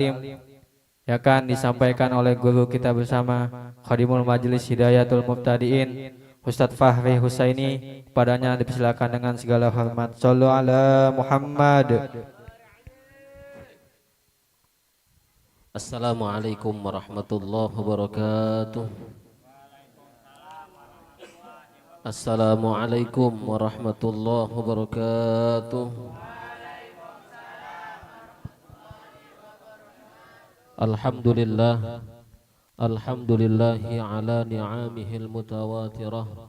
yang akan disampaikan oleh guru kita bersama Khadimul Majelis Hidayatul Mubtadiin Ustadz Fahri Husaini. Padanya dipersilakan dengan segala hormat. Shallu ala Muhammad. Assalamualaikum warahmatullahi wabarakatuh. Assalamualaikum warahmatullahi wabarakatuh. Alhamdulillah. Alhamdulillahi ala ni'amihil mutawatirah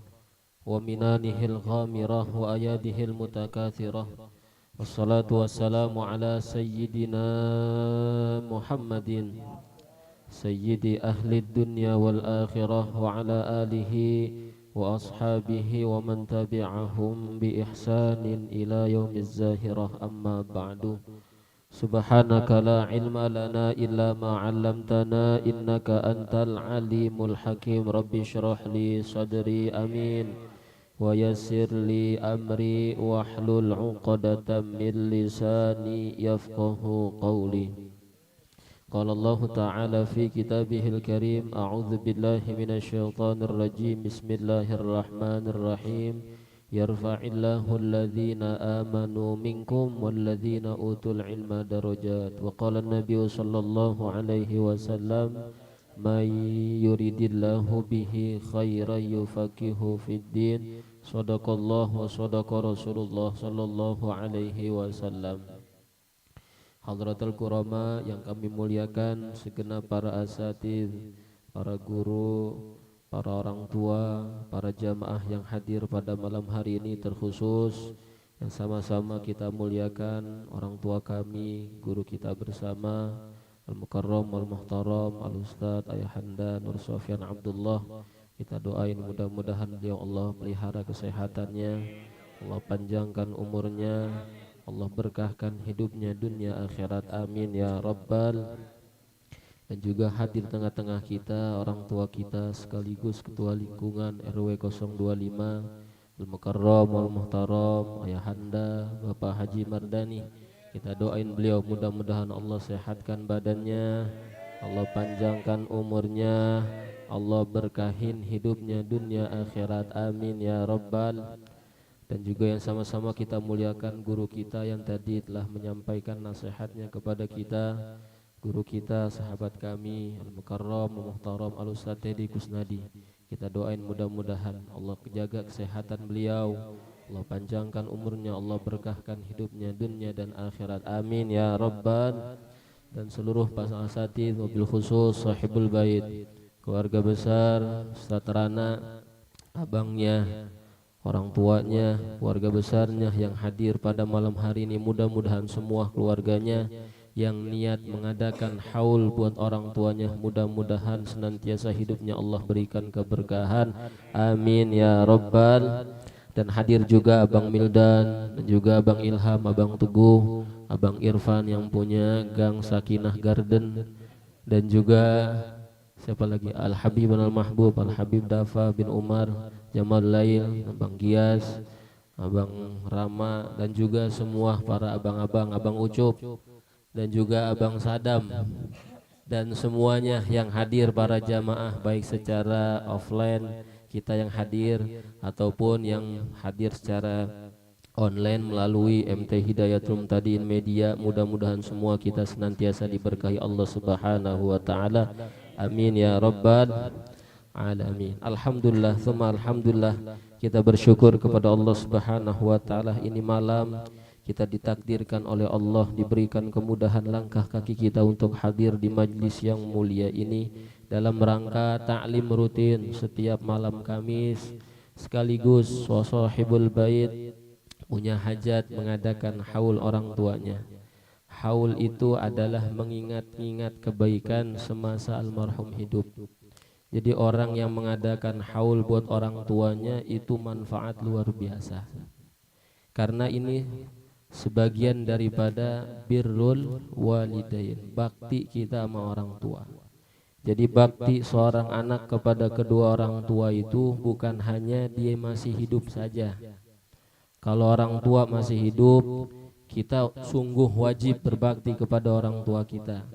wa minanihil ghamirah wa ayadihil mutakathirah. Wassalatu wassalamu ala sayyidina Muhammadin sayyidi ahli dunya wal akhirah wa ala alihi wa ashabihi wa man tabi'ahum bi ihsanin ila yaumiz zahirah. Amma ba'du. Subhanaka la ilma lana illa ma 'allamtana innaka antal alimul hakim. Rabbi shrah li sadri amin wa yassir li amri wahlul 'uqdatam min lisani yafqahu qawli. Qala Allah ta'ala fi kitabihil karim, a'udzu billahi minasy syaithanir rajim. Bismillahirrahmanirrahim. Yarfa'illahu alladhina amanu minkum walladhina utul ilma darajat. Wa qala an-nabiy sallallahu alaihi wasallam, may yuridillahu bihi khairan yufaqihu fid din. Shadaqallahu wa shadaqa Rasulullah sallallahu alaihi wasallam. Hadratul Qurama yang kami muliakan, segenap para asatidz, para guru, para orang tua, para jamaah yang hadir pada malam hari ini, terkhusus yang sama-sama kita muliakan orang tua kami, guru kita bersama Al-Mukarram Al-Muhtaram Al-Ustadz Ayahanda Nur Sofyan Abdullah. Kita doain mudah-mudahan beliau Allah pelihara kesehatannya, Allah panjangkan umurnya, Allah berkahkan hidupnya dunia akhirat, amin ya rabbal. Dan juga hadir tengah-tengah kita orang tua kita sekaligus ketua lingkungan RW 025 Al-Mukarram Al-Muhtaram Ayahanda Bapak Haji Mardani. Kita doain beliau mudah-mudahan Allah sehatkan badannya, Allah panjangkan umurnya, Allah berkahin hidupnya dunia akhirat, amin ya rabbal. Dan juga yang sama-sama kita muliakan guru kita yang tadi telah menyampaikan nasihatnya kepada kita, guru kita, sahabat kami Al-Mukarram Al-Muhtaram Al-Ustadz Teddy Kusnadi. Kita doain mudah-mudahan Allah jaga kesehatan beliau, Allah panjangkan umurnya, Allah berkahkan hidupnya dunia dan akhirat, amin ya rabbal. Dan seluruh pasangan asatidz, mobil khusus sahibul bait, keluarga besar Ustadz Rana, abangnya, orang tuanya, keluarga besarnya yang hadir pada malam hari ini, mudah-mudahan semua keluarganya yang niat mengadakan haul buat orang tuanya, mudah-mudahan senantiasa hidupnya Allah berikan keberkahan, amin ya rabbal. Dan hadir juga Abang Mildan, dan juga Abang Ilham, Abang Teguh, Abang Irfan yang punya Gang Sakinah Garden, dan juga siapa lagi, Al Habib Al Mahbub, Al Habib Dafa bin Umar, Jamal Lail, Abang Gias, Abang Rama, dan juga semua para abang-abang, Abang Ucup, dan juga Abang Sadam, dan semuanya yang hadir, para jamaah baik secara offline kita yang hadir ataupun yang hadir secara online melalui MT Hidayatul Mubtadiin Media. Mudah-mudahan semua kita senantiasa diberkahi Allah Subhanahu wa taala, amin ya rabbal alamin. Alhamdulillah tsumma alhamdulillah, kita bersyukur kepada Allah Subhanahu wa taala, ini malam kita ditakdirkan oleh Allah diberikan kemudahan langkah kaki kita untuk hadir di majlis yang mulia ini dalam rangka ta'lim rutin setiap malam Kamis, sekaligus sahibul bait punya hajat mengadakan haul orang tuanya. Haul itu adalah mengingat-ingat kebaikan semasa almarhum hidup. Jadi orang yang mengadakan haul buat orang tuanya itu manfaat luar biasa, karena ini sebagian daripada birrul walidain, bakti kita sama orang tua. Jadi bakti seorang anak kepada kedua orang tua itu bukan hanya dia masih hidup saja. Kalau orang tua masih hidup, kita sungguh wajib berbakti kepada orang tua kita.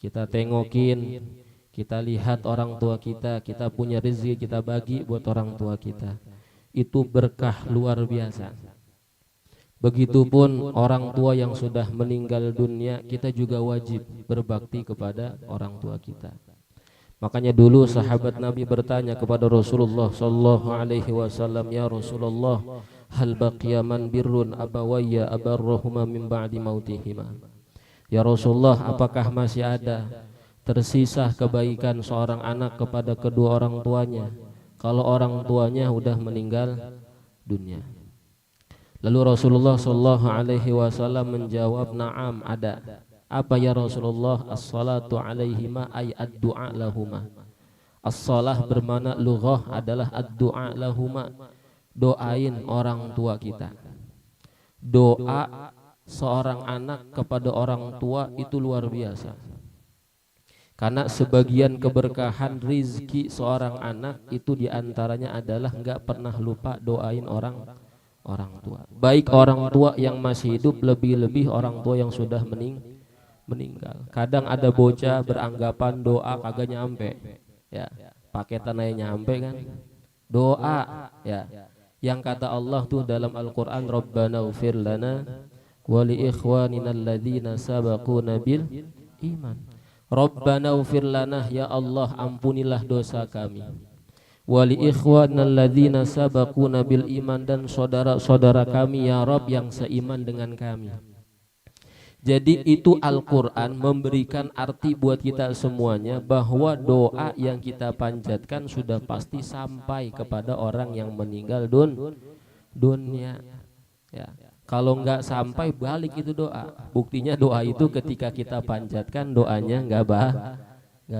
kita tengokin, kita lihat orang tua kita punya rezeki, kita bagi buat orang tua kita. Itu berkah luar biasa. Begitupun orang tua yang sudah meninggal dunia, kita juga wajib berbakti kepada orang tua kita. Makanya dulu sahabat Nabi bertanya kepada Rasulullah sallallahu alaihi wasallam, "Ya Rasulullah, hal baqiya man birrun abawayya abarrahuma min ba'di mautihima?" Ya Rasulullah, apakah masih ada tersisa kebaikan seorang anak kepada kedua orang tuanya kalau orang tuanya sudah meninggal dunia? Lalu Rasulullah sallallahu alaihi wasallam menjawab, "Na'am, ada." Apa ya Rasulullah? As-salatu alaihima ay ad-du'a lahuma. As-salah bermakna lughah adalah ad-du'a lahuma, doain orang tua kita. Doa seorang anak kepada orang tua itu luar biasa. Karena sebagian keberkahan rizki seorang anak itu diantaranya adalah enggak pernah lupa doain orang tua. Baik orang tua yang masih hidup, lebih-lebih orang tua yang sudah meninggal. Kadang ada bocah beranggapan doa kagak nyampe, ya paketan aja nyampe kan. Doa ya yang kata Allah tuh dalam Al-Quran, Rabbana ufir lana wa li ikhwanina alladzina sabaquna bil iman. Rabbana ufir lana, ya Allah ampunilah dosa kami. Wa li ikhwanina alladzina sabaquna bil iman, dan saudara-saudara kami ya Rabb yang seiman dengan kami. Jadi itu Al-Quran memberikan arti buat kita semuanya bahwa doa yang kita panjatkan sudah pasti sampai kepada orang yang meninggal dunia. Ya. Kalau nggak sampai balik itu doa. Buktinya doa itu ketika kita panjatkan doanya nggak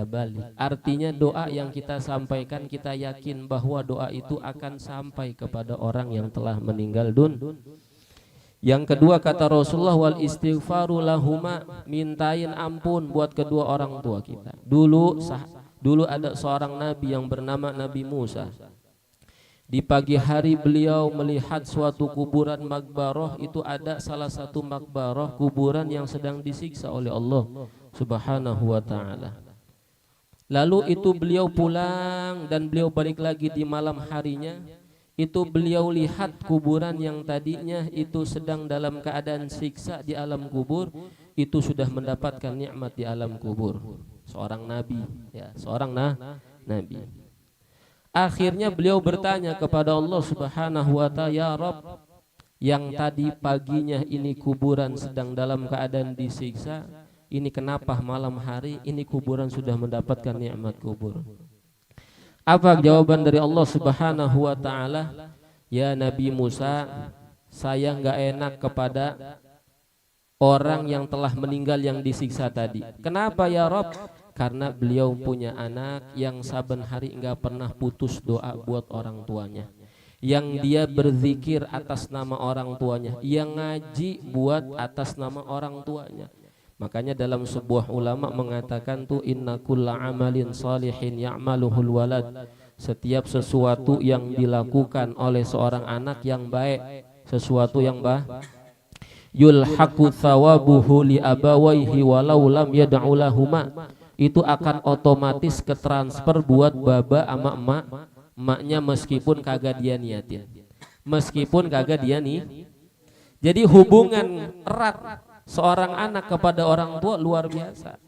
balik. Artinya doa yang kita sampaikan kita yakin bahwa doa itu akan sampai kepada orang yang telah meninggal dunia. Yang kedua kata Rasulullah, wal istighfaru lahuma, mintain ampun buat kedua orang tua kita. Dulu ada seorang nabi yang bernama Nabi Musa. Di pagi hari beliau melihat suatu kuburan makbarah, itu ada salah satu makbarah kuburan yang sedang disiksa oleh Allah Subhanahu wa taala. Lalu itu beliau pulang dan beliau balik lagi di malam harinya. Itu beliau lihat kuburan yang tadinya itu sedang dalam keadaan siksa di alam kubur, itu sudah mendapatkan nikmat di alam kubur. Seorang nabi, ya, seorang nabi. Akhirnya beliau bertanya kepada Allah Subhanahu wa taala, ya Rabb, yang tadi paginya ini kuburan sedang dalam keadaan disiksa, ini kenapa malam hari ini kuburan sudah mendapatkan nikmat kubur? Apa jawaban dari Allah Subhanahu wa taala? Ya Nabi Musa, saya enggak enak kepada orang yang telah meninggal yang disiksa tadi. Kenapa ya Rabb? Karena beliau punya anak yang saben hari enggak pernah putus doa buat orang tuanya, yang dia berzikir atas nama orang tuanya, yang ngaji buat atas nama orang tuanya. Makanya dalam sebuah ulama mengatakan tuh, inna kulla amalin salihin ya'maluhul walad. Setiap sesuatu yang dilakukan oleh seorang anak yang baik, sesuatu yang yulhaqu thawabuhu li abawaihi walau lam yad'u lahuma, itu akan otomatis ketransfer buat baba ama emaknya meskipun kagak dia niatin. Meskipun kagak dia nih. Jadi hubungan erat seorang anak kepada orang tua luar biasa.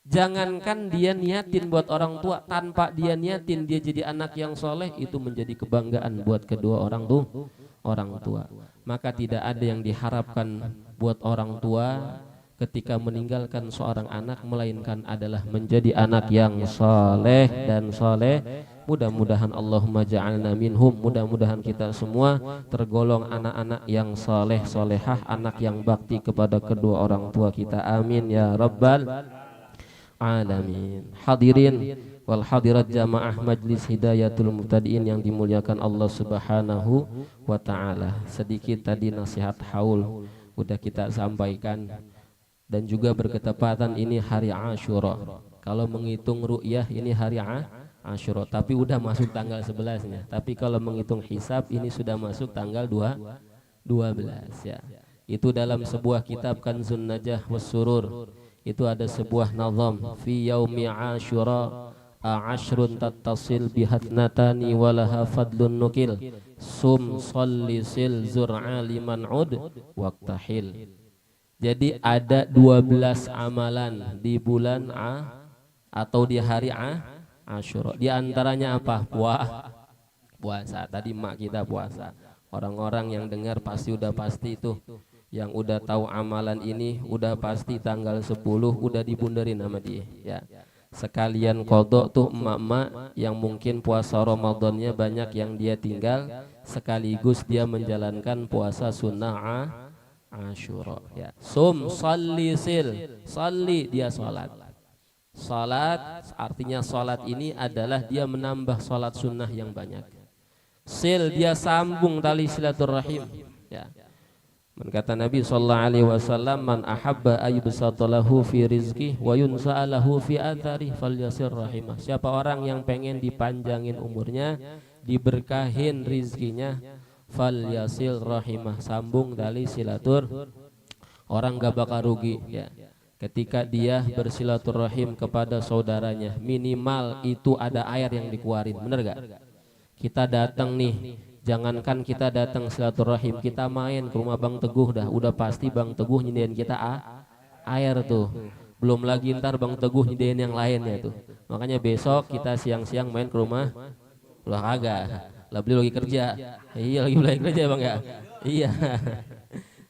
Jangankan dia niatin buat orang tua, tanpa dia niatin dia jadi anak yang soleh, itu menjadi kebanggaan buat kedua orang tua. Maka tidak ada yang diharapkan buat orang tua ketika meninggalkan seorang anak, melainkan adalah menjadi anak yang soleh dan soleh. Mudah-mudahan Allahumma ja'alna minhum, mudah-mudahan kita semua tergolong anak-anak yang soleh solehah, anak yang bakti kepada kedua orang tua kita. Amin ya rabbal alamin. Hadirin wal hadirat jamaah Majlis Hidayatul Muhtadiin yang dimuliakan Allah Subhanahu wa taala. Sedikit tadi nasihat haul udah kita sampaikan, dan juga berketepatan ini hari Asyura. Kalau menghitung ru'yah ini hari Asyura, tapi udah masuk tanggal 11-nya. Tapi kalau menghitung hisab ini sudah masuk tanggal 12 ya. Itu dalam sebuah kitab Kanzun Najah was Surur itu ada sebuah nazam fi yaumi Asyura ashrun tattasil bihatnatani walaha fadlun nukil sum salli sil zur'a liman ud waqtahil. Jadi ada 12 amalan di bulan atau di hari Asyura. Di antaranya apa? Puasa. Tadi mak kita puasa. Orang-orang yang dengar udah pasti itu, yang udah tahu amalan ini udah pasti tanggal 10 udah dibunderin sama dia ya. Sekalian kodok tuh emak-emak yang mungkin puasa Ramadannya banyak yang dia tinggal, sekaligus dia menjalankan puasa sunnah Asyura ya. Sum salli sil, salli dia salat. Salat artinya salat ini adalah dia menambah salat sunnah yang banyak. Sil dia sambung tali silaturahim ya. Kata Nabi sallallahu alaihi wasallam, man ahabba ayyubsatalahu fi rizqi wa yunsa'alahu fi athari falyasir rahimah. Siapa orang yang pengen dipanjangin umurnya, diberkahin rizkinya, falyasil rahimah, sambung tali silatur. Orang gak bakal rugi ya ketika dia bersilaturahim kepada saudaranya. Minimal itu ada air yang dikeluarin, bener gak? Kita datang nih, jangankan kita datang silaturahim, kita main ke rumah Bang Teguh dah, udah pasti Bang Teguh nyediain kita air tuh. Belum lagi ntar Bang Teguh nyediain yang lainnya tuh. Makanya besok kita siang-siang main ke rumah. Lah kagak, lah beliau lagi kerja. Iya lagi kerja Bang ya. Iya.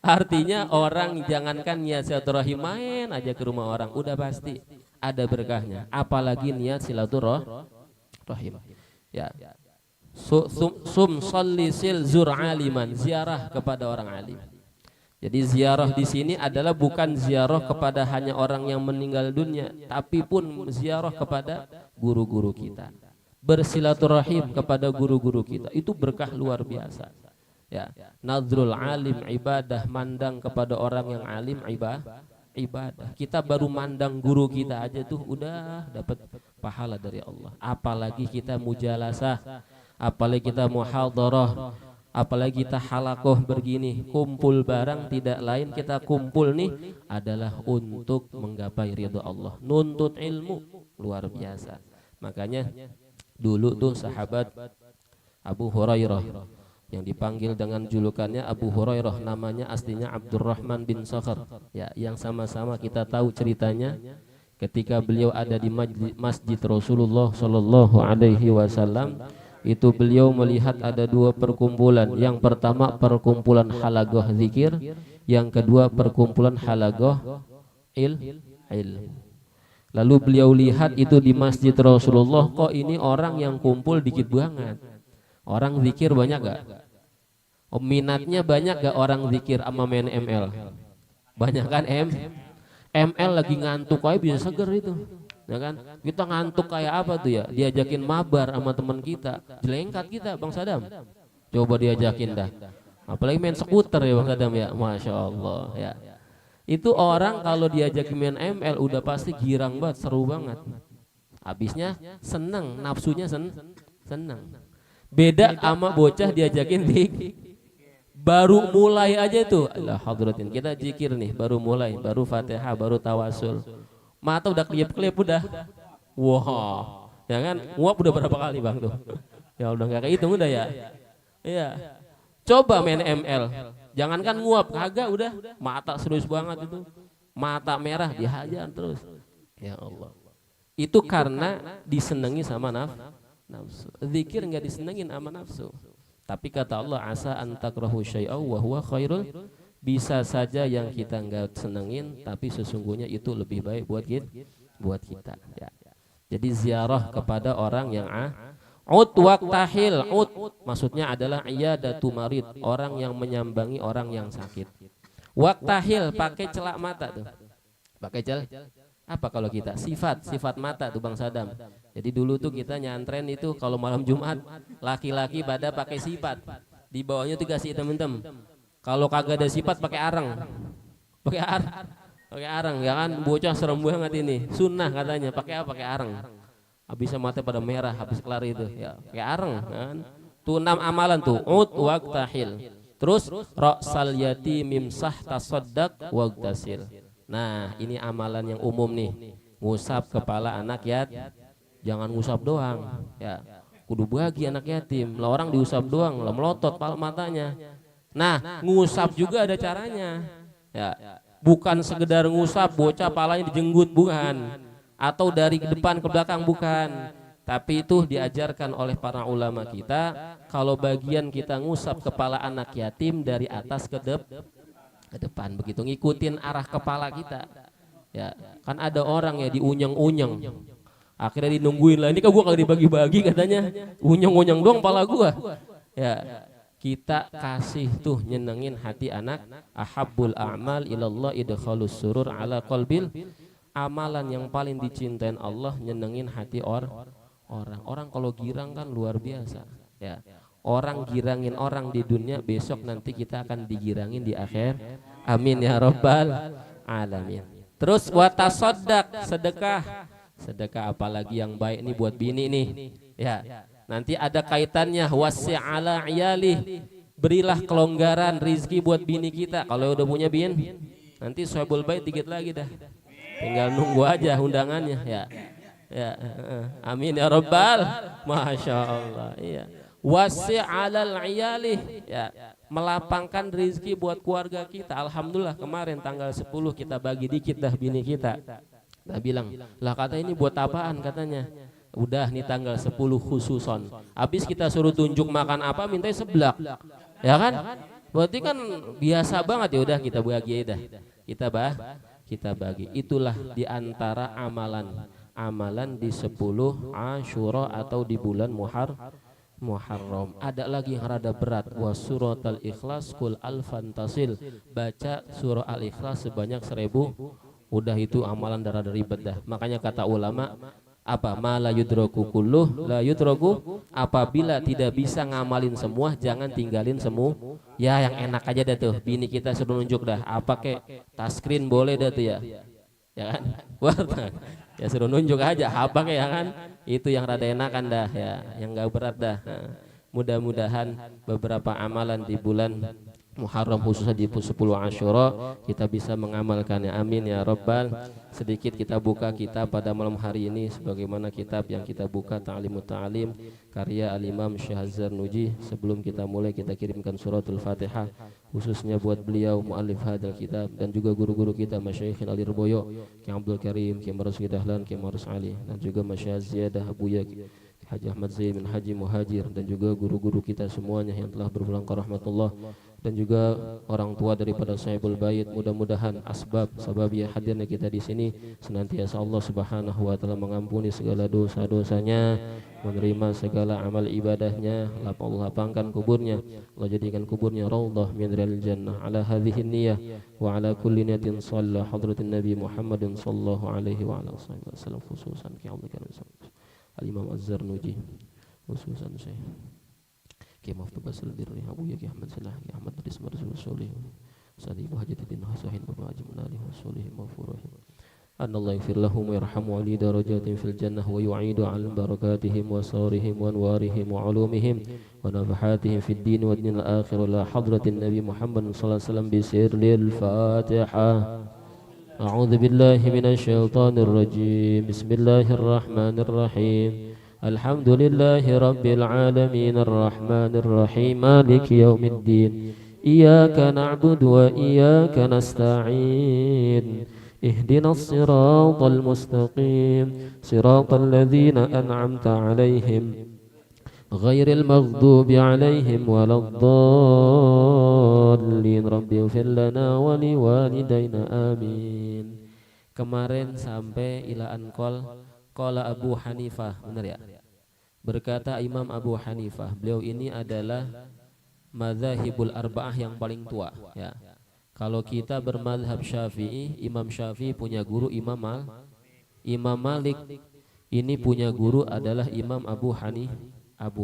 Artinya orang jangankan niat silaturahim, main aja ke rumah orang udah pasti ada berkahnya. Apalagi niat silaturahim. Ya. Sum salli sil zur aliman, ziarah kepada orang alim. Jadi ziarah di sini adalah bukan ziarah kepada hanya orang yang meninggal dunia, tapi pun ziarah kepada guru-guru kita. Bersilaturahim kepada guru-guru kita itu berkah luar biasa. Ya, nadrul alim ibadah, mandang kepada orang yang alim ibadah. Kita baru mandang guru kita aja tuh udah dapat pahala dari Allah. Apalagi kita mujalasah, apalagi kita muhadharah, apalagi kita halakoh begini, kumpul barang, tidak lain kita kumpul nih adalah untuk menggapai ridha Allah, nuntut ilmu luar biasa. Makanya dulu tuh sahabat Abu Hurairah yang dipanggil dengan julukannya Abu Hurairah, namanya aslinya Abdurrahman bin Sakhar ya, yang sama-sama kita tahu ceritanya ketika beliau ada di masjid Rasulullah Shallallahu Alaihi Wasallam. Itu beliau melihat ada dua perkumpulan. Yang pertama perkumpulan halagoh zikir, yang kedua perkumpulan halagoh ilmu. Lalu beliau lihat itu di masjid Rasulullah, kok ini orang yang kumpul dikit banget. Orang zikir banyak gak? Minatnya banyak gak orang zikir sama main ML? Banyak kan ML lagi ngantuk aja bisa seger itu. Ya kan? Kita ngantuk kayak apa tuh ya? Diajakin mabar sama teman kita, jelengkat kita Bang Sadam. Coba diajakin dah. Apalagi main skuter ya Bang Sadam ya. Masya Allah ya. Itu orang kalau diajakin main ML udah pasti girang banget, seru banget. Habisnya seneng, nafsunya seneng. Beda sama bocah diajakin baru mulai aja tuh. Allah hadratin, kita zikir nih, baru mulai, baru Fatihah, baru tawasul. Mata udah kelip-kelip udah. Wah, ya kan? Nguap udah berapa kali Bang tuh? Ya udah enggak kehitung udah ya. Iya. Coba main ML. Jangankan nguap, kagak udah mata serius banget itu. Mata merah dihajar terus. Ya Allah. Itu karena disenangi sama nafsu. Zikir enggak disenengin sama nafsu. Tapi kata Allah, asa antakrahu syai'aw wa huwa khairul. Bisa saja yang kita enggak senengin, tapi sesungguhnya itu lebih baik buat kita ya. Jadi ziarah kepada orang yang waqtahil. Maksudnya adalah iyadatu marid, orang yang menyambangi orang yang sakit. Waqtahil pakai celak mata tuh. Pakai apa kalau kita? Sifat mata tuh Bang Sadam. Jadi dulu tuh kita nyantren itu kalau malam Jumat laki-laki pada pakai sifat. Di bawahnya tuh kasih hitam-hitam. Kalau kagak ada sifat pakai arang. Pakai arang ya kan, bocah serem banget ini. Sunnah katanya, pakai apa? Pakai arang. Habis mata pada merah habis kelar itu ya, pakai arang kan. Tuh 6 amalan tuh, waqtahil. Terus ra'sal yatim mimsah tasaddaq waqtasil. Nah, ini amalan yang umum nih. Ngusap kepala anak jangan ngusap doang, ya. Kudu bagi anak yatim. Lah orang diusap doang, lah melotot pal matanya. Nah, ngusap juga ada caranya. Ya, bukan sekedar ngusap bocah palanya dijenggut, bukan. Atau dari depan ke belakang, bukan. Tapi itu diajarkan oleh para ulama kita, kalau bagian kita ngusap kepala anak yatim dari atas ke depan, begitu ngikutin arah kepala kita. Ya, kan ada orang ya diunyeng-unyeng. Akhirnya dinungguin lah, ini kok gua kagak dibagi-bagi katanya. Unyeng-unyeng doang pala gua. Ya, kita kasih tuh nyenengin hati anak. Ahabbul a'mal ilallah idkhalus surur ala qalbil. Amalan yang paling dicintain Allah nyenengin hati orang. Orang kalau girang kan luar biasa, ya. Orang girangin orang di dunia, besok nanti kita akan digirangin di akhir. Amin ya rabbal alamin. Terus watasodak, sedekah. Sedekah apalagi yang baik nih buat bini nih, ya. Nanti ada kaitannya wasi'ala iyalih. Berilah kelonggaran rizki buat bini kita. Kalau udah punya bin, nanti sohibul bait dikit lagi dah. Tinggal nunggu aja undangannya, ya. Ya, amin ya rabbal, masya Allah. Iya. Wasi'alal iyalih, ya, melapangkan rizki buat keluarga kita. Alhamdulillah kemarin tanggal 10 kita bagi dikit dah bini kita. Nah bilang, lah kata ini buat apaan katanya. Udah nih tanggal 10 khususon. Habis kita suruh tunjuk makan apa, minta seblak. Ya kan? Berarti kan biasa banget, ya udah kita bagi dah. Kita bagi. Itulah diantara amalan di 10 Asyura atau di bulan Muharram. Ada lagi yang rada berat, wa suratul ikhlas kul alfan tasil. Baca surah al-ikhlas sebanyak 1000. Udah itu amalan rada ribet dah. Makanya kata ulama, apa ma la yudraku kulluh la yudraku, apabila tidak bisa ngamalin semua jangan tinggalin semua. Ya yang enak aja dah tuh, bini kita suruh nunjuk dah apa kek, touchscreen boleh dah tuh ya. Ya kan? Ya suruh nunjuk aja habang ya kan, itu yang rada enakan dah ya, yang enggak berat dah. Nah, mudah-mudahan beberapa amalan di bulan Muharram khususnya di 10 Asyura kita bisa mengamalkannya, amin ya rabbal. Sedikit kita buka kitab pada malam hari ini, sebagaimana kitab yang kita buka Ta'limut Ta'lim karya Al-Imam Syekh Az-Zarnuji. Sebelum kita mulai, kita kirimkan suratul Fatihah khususnya buat beliau muallif hadal kitab dan juga guru-guru kita Masyayikh Ali Ruboyo, Ki Abdul Karim, Ki Marus Dahlan, Ki Marus Ali, dan juga Masyayikh Ziyadah Abuya Haji Ahmad Zain bin Haji Muhajir, dan juga guru-guru kita semuanya yang telah berpulang ke rahmatullah, dan juga orang tua daripada sahibul bait. Mudah-mudahan sebab ya hadirnya kita di sini senantiasa Allah Subhanahu wa taala mengampuni segala dosa-dosanya, menerima segala amal ibadahnya. Allah lapangkan kuburnya, Allah jadikan kuburnya raudhah min riyadil jannah. Ala hadhihi niyyah wa ala kulli niyatin shalla hadratin nabi Muhammadin sallallahu alaihi wa ala wasallam, khususan ki Al-Imam Az-Zarnuji, khususan Syekh Ki Mufti Basil Birri Abu Yaki Ahmad Salah Ki Ahmad Rizm Rasul Solih Sadi Muhajiduddin Hasahin Bapak Ajim Nalih Solih Mafurahim Anallah yaghfir lahum wa yarhamu ali darajatin fil jannah wa yu'idu al barakatihim wa sarihim wa anwarihim wa ulumihim wa nafahatihim fid din wa dinil akhir la hadratin Nabi Muhammad sallallahu alaihi wasallam bi sirril Fatihah. A'udzu billahi minasy syaithanir rajim. Bismillahirrahmanirrahim. Alhamdulillahi rabbil alamin arrahmanir rahim maliki yaumiddin. Iyyaka na'budu wa iyyaka nasta'in. Ihdinas siratal mustaqim. Siratal ladzina an'amta 'alaihim ghairil maghdubi 'alaihim waladdallin. Rabbi ighfir lana wa liwalidayna amin. Kemarin sampai ila anqal qala Abu Hanifah, benar ya? Berkata Imam Abu Hanifah, beliau ini adalah madzhabul arba'ah yang paling tua, ya. Kalau kita bermadhab Syafi'i, Imam Syafi'i punya guru Imam Malik. Ini punya guru adalah Imam Abu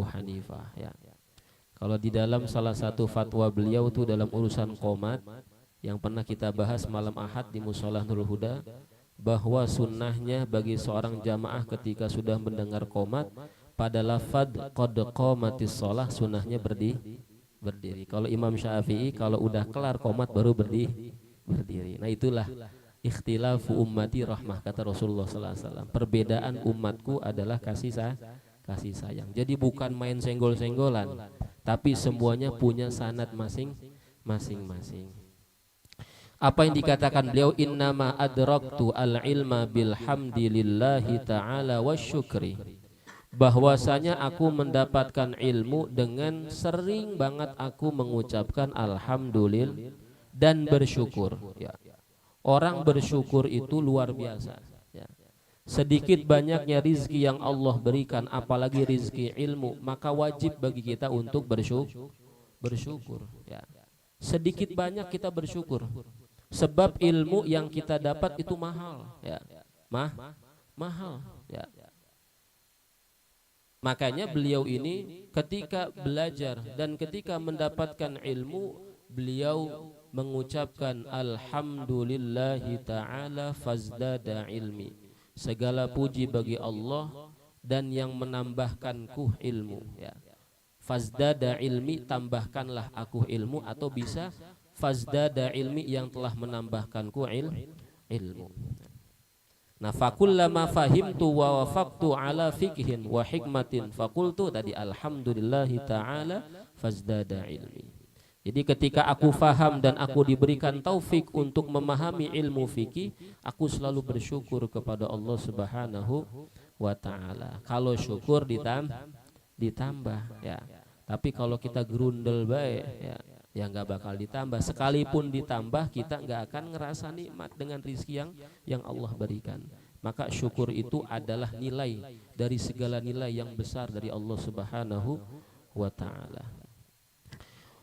Hanifah, ya. Kalau di dalam salah satu fatwa beliau itu dalam urusan qomat yang pernah kita bahas malam Ahad di Musholah Nurul Huda, bahwa sunnahnya bagi seorang jamaah ketika sudah mendengar qomat pada lafad qad qamatis shalah, sunnahnya berdiri. Kalau Imam Syafi'i kalau udah kelar qomat baru berdiri. Nah itulah Ikhtilafu ummati rahmah, kata Rasulullah sallallahu alaihi wasallam. Perbedaan umatku adalah kasih sayang. Jadi bukan main senggol-senggolan, tapi semuanya punya sanad masing-masing. Apa yang dikatakan beliau, innama adraktu al-ilma bilhamdillahi ta'ala wasyukri, bahwasanya aku mendapatkan ilmu dengan sering banget aku mengucapkan alhamdulillah dan bersyukur, ya. Orang bersyukur itu luar biasa, ya. Sedikit banyaknya rizki yang Allah berikan, apalagi rizki ilmu, maka wajib bagi kita untuk bersyukur, ya. Sedikit banyak kita bersyukur, sebab ilmu yang kita dapat itu mahal, ya. Mahal, ya. Makanya beliau ini ketika belajar dan ketika mendapatkan ilmu, beliau mengucapkan alhamdulillahi ta'ala fazdada ilmi, segala puji bagi Allah dan yang menambahkanku ilmu, ya. Fazdada ilmi, tambahkanlah aku ilmu, atau bisa fazdada ilmi, yang telah menambahkanku ilmu. Nah, fakullama fahimtu wa wafaqtu ala fikhin wa hikmatin fakultu, tadi alhamdulillahi ta'ala fazdada ilmi. Jadi ketika aku faham dan aku diberikan taufik untuk memahami ilmu fikih, aku selalu bersyukur kepada Allah Subhanahu wa ta'ala. Kalau syukur ditambah, ya. Tapi kalau kita gerundel baik, ya nggak bakal ditambah. Sekalipun ditambah, kita nggak akan ngerasa nikmat dengan rizki yang Allah berikan. Maka syukur itu adalah nilai dari segala nilai yang besar dari Allah Subhanahu wa ta'ala.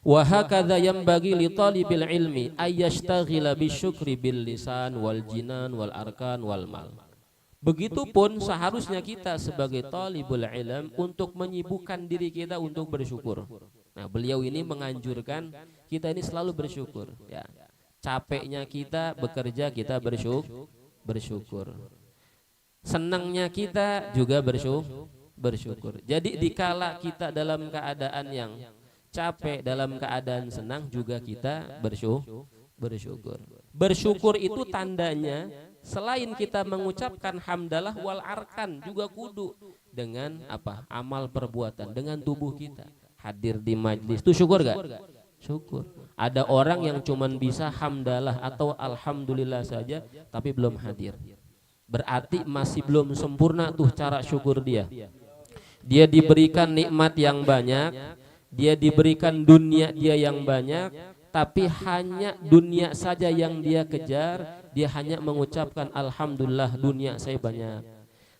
Wa hakadha yanbaghi li talibil ilmi ay yashtaghila bisyukri bil lisan wal jinan wal arkan wal mal. Begitupun seharusnya kita sebagai talibul ilm untuk menyibukkan diri kita untuk bersyukur. Nah, beliau ini menganjurkan kita ini selalu bersyukur, ya. Capeknya kita bekerja, kita bersyukur. Senangnya kita juga bersyukur. Jadi dikala kita dalam keadaan yang capek, dalam keadaan senang, juga kita bersyukur. Bersyukur itu tandanya, selain kita mengucapkan hamdalah wal arkan, juga kudu dengan apa? Amal perbuatan, dengan tubuh kita. Hadir di majlis itu syukur gak? Syukur. Ada orang yang cuman bisa hamdalah atau alhamdulillah saja tapi belum hadir, berarti masih belum sempurna tuh cara syukur dia. Dia diberikan nikmat yang banyak, dia diberikan dunia dia yang banyak, tapi hanya dunia saja yang dia kejar. Dia hanya mengucapkan alhamdulillah dunia saya banyak,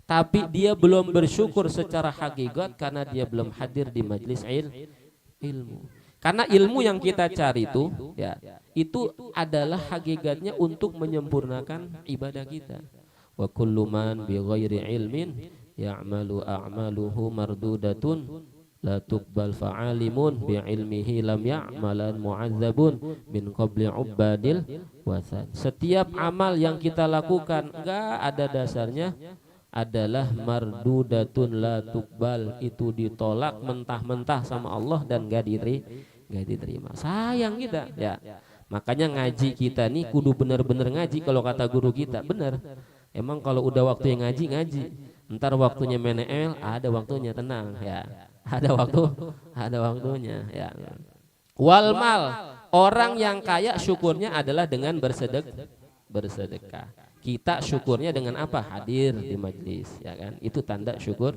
tapi dia belum bersyukur secara hakikat karena dia belum hadir di majlis ilmu. Karena ilmu yang kita cari itu, ya, itu adalah hakikatnya untuk menyempurnakan ibadah kita. Wa kullu man bi ghairi ilmin ya'malu a'maluhu mardudatun la tuqbal fa'alimun bi ilmihi lam ya'malan mu'adzabun min qabli ubadil wasan. Setiap amal yang kita lakukan enggak ada dasarnya adalah mardudatun la tuqbal, itu ditolak mentah-mentah sama Allah dan enggak diterima. Sayang kita, ya. Makanya ngaji kita nih kudu bener-bener ngaji. Kalau kata guru kita, bener. Emang kalau udah waktu yang ngaji. Ntar waktunya main ML, ada waktunya, tenang, ya. Ada waktunya, ya. Wal mal, orang yang kaya syukurnya adalah dengan bersedekah. Kita syukurnya dengan apa? Hadir di majlis, ya kan? Itu tanda syukur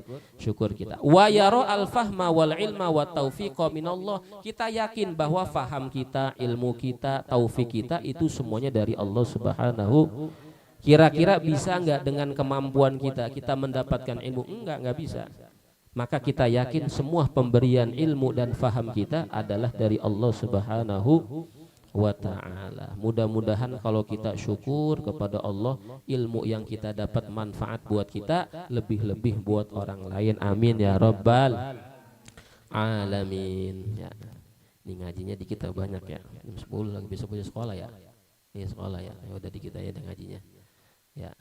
kita. Wa yara al-fahma wal ilma wa taufiqa minallah. Kita yakin bahwa faham kita, ilmu kita, taufik kita itu semuanya dari Allah Subhanahu. Kira-kira bisa enggak dengan kemampuan kita mendapatkan ilmu? Enggak bisa. Maka kita yakin semua pemberian ilmu dan faham kita adalah dari Allah Subhanahu wa ta'ala. Mudah-mudahan kalau kita syukur kepada Allah, ilmu yang kita dapat manfaat buat kita, lebih-lebih buat orang lain. Amin ya rabbal alamin, ya. Ini ngajinya dikit banyak, ya. Jam 10 lagi, besok punya sekolah, ya. Ini sekolah, ya. Ya udah dikit aja ngajinya, ya.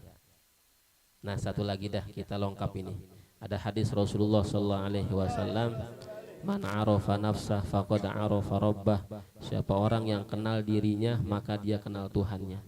Nah, satu lagi dah kita lengkap ini. Ada hadis Rasulullah sallallahu alaihi wasallam, man arafa nafsah faqad arafa rabbah. Siapa orang yang kenal dirinya maka dia kenal Tuhannya.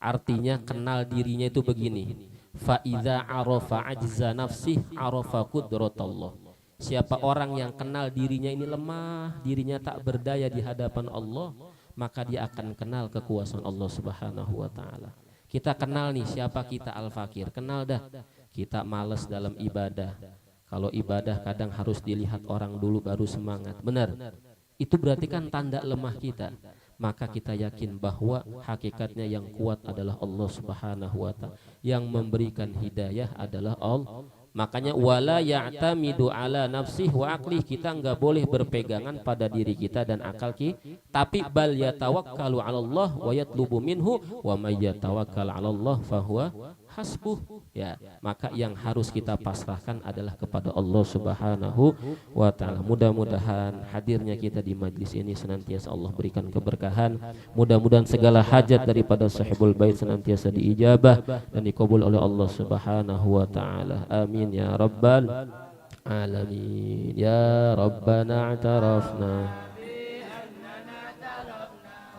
Artinya kenal dirinya itu begini. Fa idza arafa ajza nafsih arafa qudratallah. Siapa orang yang kenal dirinya ini lemah, dirinya tak berdaya di hadapan Allah, maka dia akan kenal kekuasaan Allah Subhanahu wa taala. Kita kenal nih siapa kita al-fakir, kenal dah. Kita malas dalam ibadah. Kalau ibadah kadang harus dilihat orang dulu baru semangat. Benar. Itu berarti kan tanda lemah kita. Maka kita yakin bahwa hakikatnya yang kuat adalah Allah Subhanahu wa taala. Yang memberikan hidayah adalah Allah. Makanya wala ya'tamidu ala nafsih wa aqlih, kita enggak boleh berpegangan pada diri kita dan akal kita, tapi bal yatawakkalu 'ala Allah wa yatlubu minhu wa may yatawakkal 'ala Allah fahuwa hasbuh. Ya, maka yang harus kita pasrahkan adalah kepada Allah Subhanahu wa taala. Mudah-mudahan hadirnya kita di majlis ini senantiasa Allah berikan keberkahan. Mudah-mudahan segala hajat daripada sahibul bait senantiasa diijabah dan dikabul oleh Allah Subhanahu wa taala. Amin ya rabbal alamin. Ya rabbana i'tarafna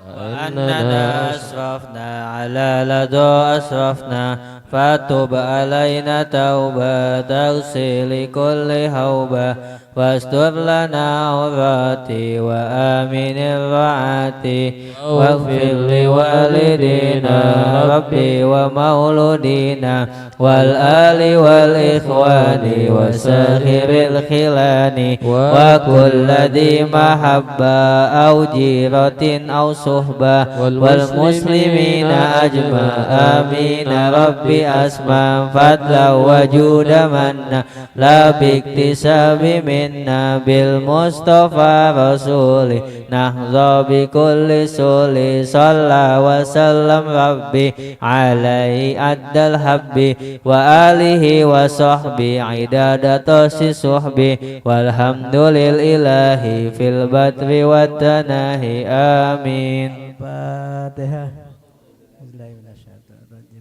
وأننا أسرفنا على لدى أسرفنا فتب علينا توبة تغسل كل هوبة واستر لنا عوراتي وآمن الرعاتي واغفر لوالدينا ربي ومولودينا والآل والإخوان وساخر الخلان وكل ذي محبة أو جيرة أو صحبة والمسلمين أجمع آمين ربي أسمع فضلا وجود منا لا باكتساب منا بالمصطفى رسولي نحظى بكل سول صلى وسلم ربي عليه عد الحب وآله وصحبه عداد طش صحبه والحمد لله في البدر والتناهي آمين. Fatihah.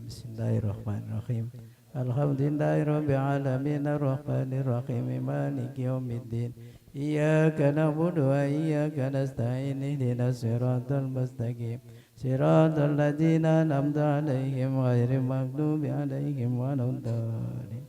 Bismillahirrahmanirrahim. Alhamdulillahirabbil alamin arrahmanir rahim maliki yaumiddin. Iyyaka na'budu wa iyyaka nasta'in ihdinas siratal mustaqim. Siratal ladzina an'amta 'alaihim ghairil maghdubi 'alaihim waladdallin.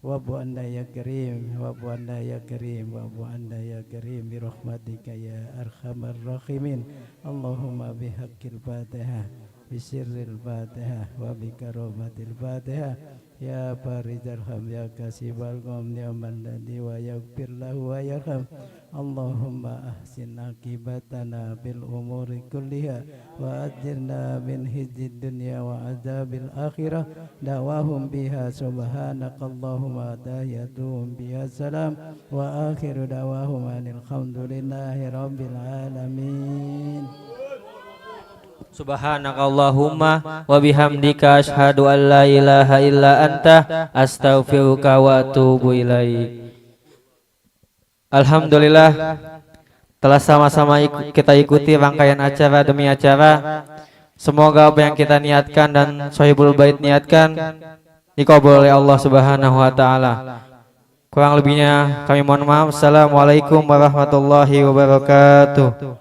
Wa'fu 'anna ya karim, wa'fu 'anna ya karim, wa'fu 'anna ya karim bi rahmatika ya arhamar rahimin. Allahumma bihaqqil Fatihah, bi sirril Fatihah wa bi karamatil Fatihah. Ya farijal ham ya kasibal gham ya man ladhi wa yaghfir lahu wa yarham. Allahumma ahsin akibatana bil umuri kulliha wa ajirna min hizzid dunya wa azabil akhirah. Dawahum biha subhanaka Allahumma tahiyyatuhum biha salam wa akhiru dawahum alhamdulillahi rabbil alamin. Subhanakallahumma wa bihamdika asyhadu an la ilaha illa anta astaghfiruka wa atubu ilaik. Alhamdulillah telah sama-sama kita ikuti rangkaian acara demi acara. Semoga apa yang kita niatkan dan Sohibul Bait niatkan dikabul oleh Allah Subhanahu wa taala. Kurang lebihnya kami mohon maaf. Assalamualaikum warahmatullahi wabarakatuh.